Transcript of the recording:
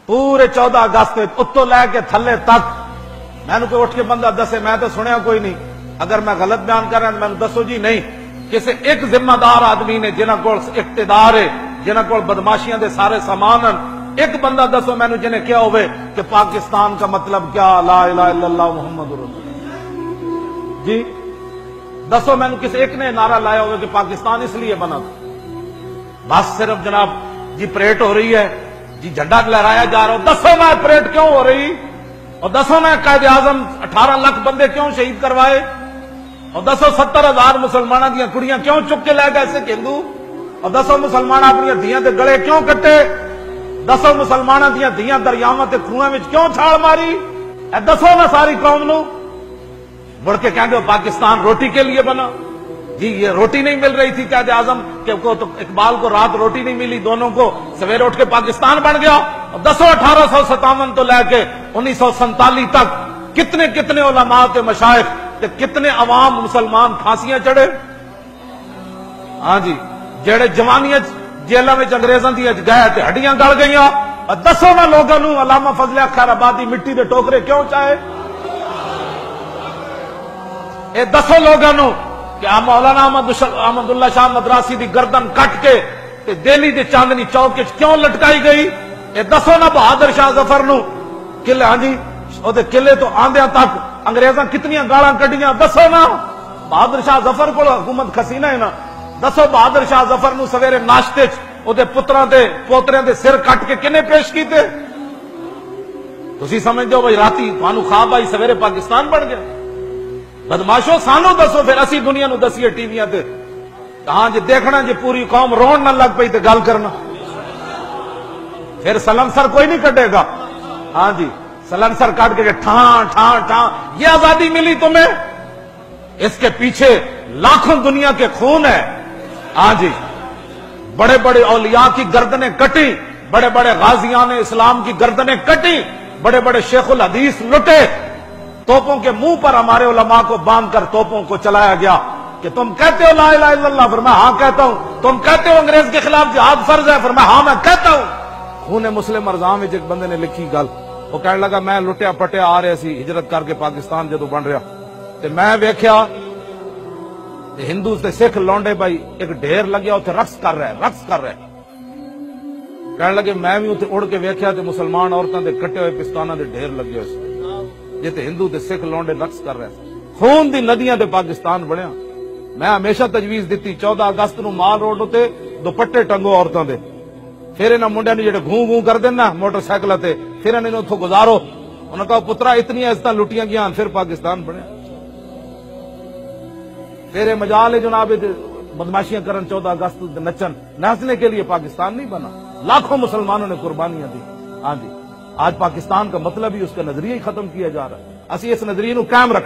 پورے 14 اگست اتو لے کے تھلے تک میں نے کوئی اٹھ کے بندہ دسے، میں تو سنیا کوئی نہیں، اگر میں غلط بیان کر رہا ہوں میں نے دسو جی نہیں، کسی ایک ذمہ دار آدمی نے جنہاں کو اقتدار ہے، جنہاں کو بدماشیاں دے سارے سامان، ایک بندہ دسو میں نے جنہیں کیا ہوئے کہ پاکستان کا مطلب کیا، لا الہ الا اللہ محمد رسول اللہ، جی دسو میں نے کسی ایک نے نعرہ لایا ہوئے کہ پاکستان اس لیے بنا تھا؟ بس صرف جناب جی پریڈ ہو رہی ہے، جی جھنڈا لہرایا جا رہا ہو، دسو میں پریڈ کیوں ہو رہی، اور دسو میں قائد اعظم 18 لاکھ بندے کیوں شہید کروائے، اور دسو 70,000 مسلمانوں دیا کڑیاں کیوں چک کے لے گئے ایسے ہندو، اور دسو مسلمان اپنی دھیاں دے گلے کیوں کٹے، دسو مسلمانوں دیا دھیاں دریاواں تے کنواں وچ کیوں چھال ماری، اے دسو نہ ساری قوم نو، بڑھ کے کہیں گے پاکستان روٹی کے لیے بنا، جی یہ روٹی نہیں مل رہی تھی قائد اعظم کو، تو اقبال کو رات روٹی نہیں ملی، دونوں کو سویرے اٹھ کے پاکستان بن گیا، اور دسو 1857 تو لے کے 1947 تک کتنے کتنے علماء تے مشائخ تے کتنے عوام مسلمان پھانسیاں چڑھے، ہاں جی جڑے جوانیاں جیلاں وچ انگریزاں دی گئے تے ہڈیاں گل گئیاں، اور دسو نہ لوگاں نو علامہ فضل حق خیر آبادی مٹی دے ٹوکرے کیوں چاہے، اے دسو لوگاں نو کہ مولانا احمد اللہ شاہ مدراسی دی گردن کٹ کے تے دہلی دے چاندنی چوک وچ کیوں لٹکائی گئی، اے دسو نہ بہادر شاہ ظفر نو قلعے، ہاں جی او دے قلعے تو آندیاں تک انگریزاں کتنیاں گالاں کڈیاں، دسو نا بہادر شاہ ظفر کو حکومت کھسینہ ہے نا، دسو بہادر شاہ ظفر نو سویرے ناشتے چ او دے پتراں دے پوتریاں دے سر کٹ کے کنے پیش کیتے، تسی سمجھ دو بھائی راتی تانوں خواب آئی سویرے پاکستان بن گیا، بدماشو سانو دسو پھر اسی دنیا نو دسیے ٹی ویاں تے، ہاں جی دیکھنا جی پوری قوم رون نہ لگ پئی تے گل کرنا، پھر سلنسر کوئی نہیں کٹے گا، ہاں جی سلنسر کٹ کے ٹھان ٹھان ٹھان، یہ آزادی ملی تمہیں، اس کے پیچھے لاکھوں دنیا کے خون ہے، ہاں جی بڑے بڑے اولیاء کی گردنیں کٹی، بڑے بڑے غازیان اسلام کی گردنیں کٹی، بڑے بڑے شیخ الحدیث لٹے، توپوں کے منہ پر ہمارے علماء کو باندھ کر توپوں کو چلایا گیا کہ تم کہتے ہو لا الہ الا اللہ، فرمایا ہاں کہتا ہوں، تم کہتے ہو انگریز کے خلاف جہاد فرض ہے، فرمایا ہاں میں کہتا ہوں۔ خون مسلم ارزاں وچ ایک بندے نے لکھی گل، وہ کہنے لگا میں لٹیا پٹیا آ رہے سی ہجرت کر کے پاکستان جدو بن رہا تے میں ویکھیا ہندو تے سکھ لونڈے بھائی ایک ڈھیر لگیا اتنے رقص کر رہے، کہنے لگے میں بھی اتنے اڑ کے ویکھیا تے مسلمان عورتوں دے کٹے ہوئے پستاناں دے ڈھیر لگے ہوئے جی تے ہندو تے سکھ لونڈے رقص کر رہے، خون دی ندیاں تے پاکستان بنیا۔ میں ہمیشہ تجویز دیتی 14 اگست نو مال روڈ تے دوپٹے ٹنگو عورتوں دے، پھر انہاں منڈیاں نوں جڑے گھوں گھوں کر دین نا موٹر سائیکل تے، پھر انہاں نوں اتھوں گزارو، انہاں کہا پترا اتنی عزتاں لٹیاں گیاں پھر پاکستان بنیا، پھر یہ مجال ہے جناب بدماشیاں کرن 14 اگست نچن ناچنے کے لیے پاکستان نہیں بنا، لاکھوں مسلمانوں نے قربانیاں دی، ہاں جی آج پاکستان کا مطلب ہی اس کا نظریہ ہی ختم کیا جا رہا ہے، اسی اس نظریے نو قائم رکھ